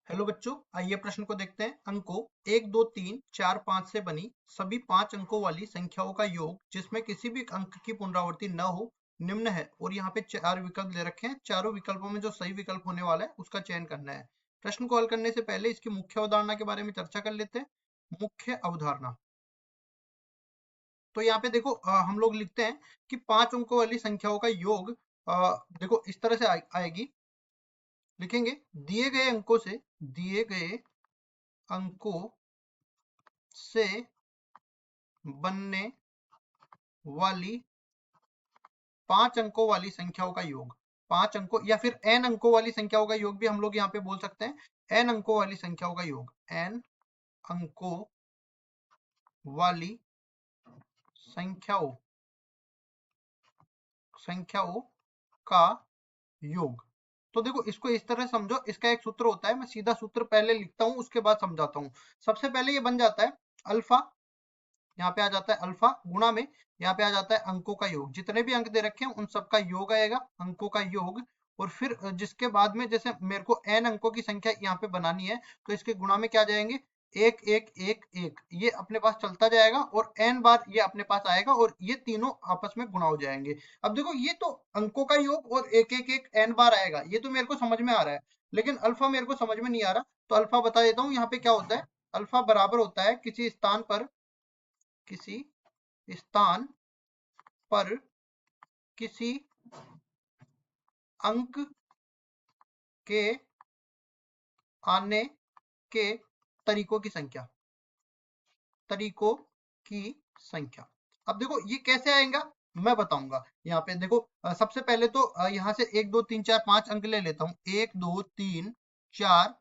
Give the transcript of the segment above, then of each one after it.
Hello बच्चों, आइए प्रश्न को देखते हैं। अंकों 1, 2, 3, 4, 5 से बनी सभी 5 अंकों वाली संख्याओं का योग जिसमें किसी भी अंक की पुनरावृत्ति न हो निम्न है। और यहाँ पे 4 विकल्प दे रखे हैं। चारों विकल्पों में जो सही विकल्प होने वाला है उसका चयन करना है। प्रश्न को हल करने से पहले इसकी मुख्य अवधारणा के बारे में चर्चा कर लेते हैं। मुख्य अवधारणा तो यहाँ पे देखो, हम लोग लिखते हैं कि 5 अंकों वाली संख्याओं का योग देखो इस तरह से आएगी। लिखेंगे दिए गए अंकों से बनने वाली 5 अंकों वाली संख्याओं का योग। 5 अंकों या फिर n अंकों वाली संख्याओं का योग भी हम लोग यहाँ पे बोल सकते हैं। n अंकों वाली संख्याओं का योग, n अंकों वाली संख्याओं संख्याओं का योग। तो देखो इसको इस तरह समझो, इसका एक सूत्र होता है। मैं सीधा सूत्र पहले लिखता हूं, उसके बाद समझाता हूं। सबसे पहले ये बन जाता है अल्फा, यहाँ पे आ जाता है अल्फा गुणा में यहाँ पे आ जाता है अंकों का योग। जितने भी अंक दे रखे हैं उन सबका योग आएगा, अंकों का योग। और फिर जिसके बाद में जैसे मेरे को n अंकों की संख्या यहाँ पे बनानी है तो इसके गुणा में क्या जाएंगे, एक एक एक एक, ये अपने पास चलता जाएगा और n बार ये अपने पास आएगा और ये तीनों आपस में गुणा हो जाएंगे। अब देखो ये तो अंकों का योग और एक एक एक n बार आएगा, ये तो मेरे को समझ में आ रहा है। लेकिन अल्फा मेरे को समझ में नहीं आ रहा, तो अल्फा बता देता हूँ। यहाँ पे क्या होता है, अल्फा बराबर होता है किसी स्थान पर किसी अंक के आने के तरीकों की संख्या। अब देखो ये कैसे आएगा मैं बताऊंगा। यहाँ पे देखो, सबसे पहले तो यहाँ से 1, 2, 3, 4, 5 अंक ले लेता हूँ। 1, 2, 3, 4,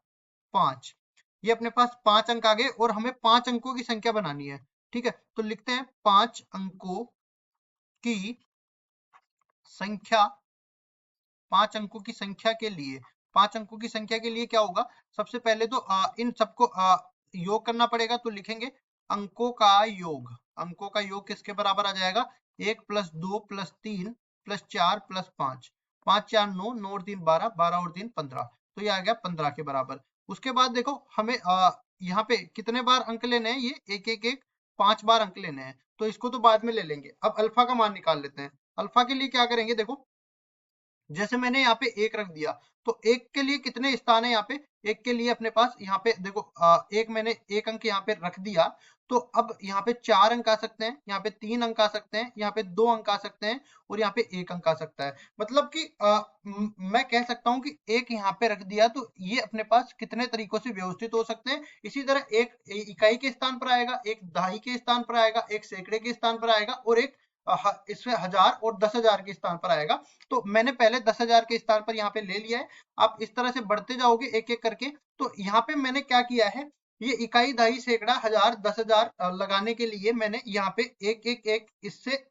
5, ये अपने पास 5 अंक आ गए और हमें 5 अंकों की संख्या बनानी है। ठीक है, तो लिखते हैं 5 अंकों की संख्या। 5 अंकों की संख्या के लिए 5 अंकों की संख्या के लिए क्या होगा, सबसे पहले तो इन सबको योग करना पड़ेगा। तो लिखेंगे अंकों का योग। अंकों का योग किसके बराबर आ जाएगा, 1 + 2 + 3 + 4 + 5, 5 4 9, 9 और 3 12, 12 और 3 15, तो ये आ गया 15 के बराबर। उसके बाद देखो हमें यहाँ पे कितने बार अंक लेने हैं, ये एक एक एक 5 बार अंक लेने हैं, तो इसको तो बाद में ले लेंगे। अब अल्फा का मान निकाल लेते हैं। अल्फा के लिए क्या करेंगे, देखो जैसे मैंने यहाँ पे 1 रख दिया, तो 1 के लिए कितने स्थान है यहाँ पे, 1 के लिए अपने पास यहाँ पे देखो एक मैंने 1 अंक यहाँ पे रख दिया। तो अब यहाँ पे 4 अंक आ सकते हैं, यहाँ पे 3 अंक आ सकते हैं, यहाँ पे 2 अंक आ सकते हैं और यहाँ पे 1 अंक आ सकता है। मतलब कि मैं कह सकता हूँ कि एक यहाँ पे रख दिया तो ये अपने पास कितने तरीकों से व्यवस्थित हो सकते हैं। इसी तरह एक इकाई के स्थान पर आएगा, एक दहाई के स्थान पर आएगा, एक सैकड़े के स्थान पर आएगा और एक इसमें 1000 और 10,000 के स्थान पर आएगा। तो मैंने पहले 10,000 के स्थान पर यहाँ पे ले लिया है। आप इस तरह से बढ़ते जाओगे एक एक करके। तो यहाँ पे मैंने क्या किया है, ये इकाई, दहाई, सैकड़ा, 1000, 10,000 लगाने के लिए मैंने यहाँ पे एक एक एक इससे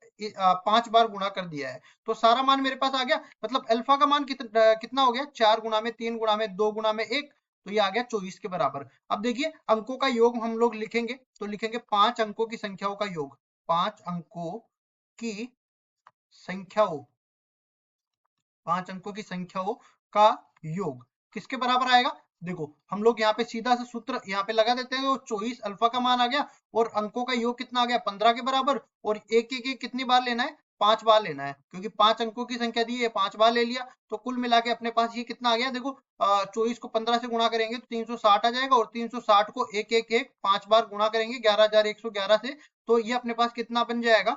5 बार गुणा कर दिया है। तो सारा मान मेरे पास आ गया। मतलब अल्फा का मान कितना हो गया, 4 गुणा में 3 गुणा में 2 गुणा में 1, तो ये आ गया 24 के बराबर। अब देखिए अंकों का योग हम लोग लिखेंगे, तो लिखेंगे 5 अंकों की संख्याओं का योग। 5 अंकों की संख्याओं 5 अंकों की संख्याओं का योग किसके बराबर आएगा। देखो हम लोग यहाँ पे सीधा सा सूत्र यहाँ पे लगा देते हैं। 24 अल्फा का मान आ गया और अंकों का योग कितना आ गया, 15 के बराबर। और एक एक एक कितनी बार लेना है, 5 बार लेना है, क्योंकि 5 अंकों की संख्या दी है, 5 बार ले लिया। तो कुल मिला के अपने पास ये कितना आ गया, देखो 24 को 15 से गुणा करेंगे तो 360 आ जाएगा और 360 को एक एक एक 5 बार गुणा करेंगे 11,111 से, तो ये अपने पास कितना बन जाएगा,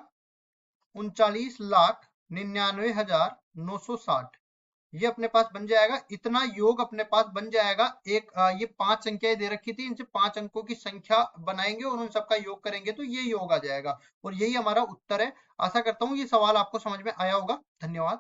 39,99,960। ये अपने पास बन जाएगा। इतना योग अपने पास बन जाएगा। एक ये 5 संख्याएं दे रखी थी, इनसे 5 अंकों की संख्या बनाएंगे और उन सबका योग करेंगे तो ये योग आ जाएगा। और यही हमारा उत्तर है। आशा करता हूँ ये सवाल आपको समझ में आया होगा। धन्यवाद।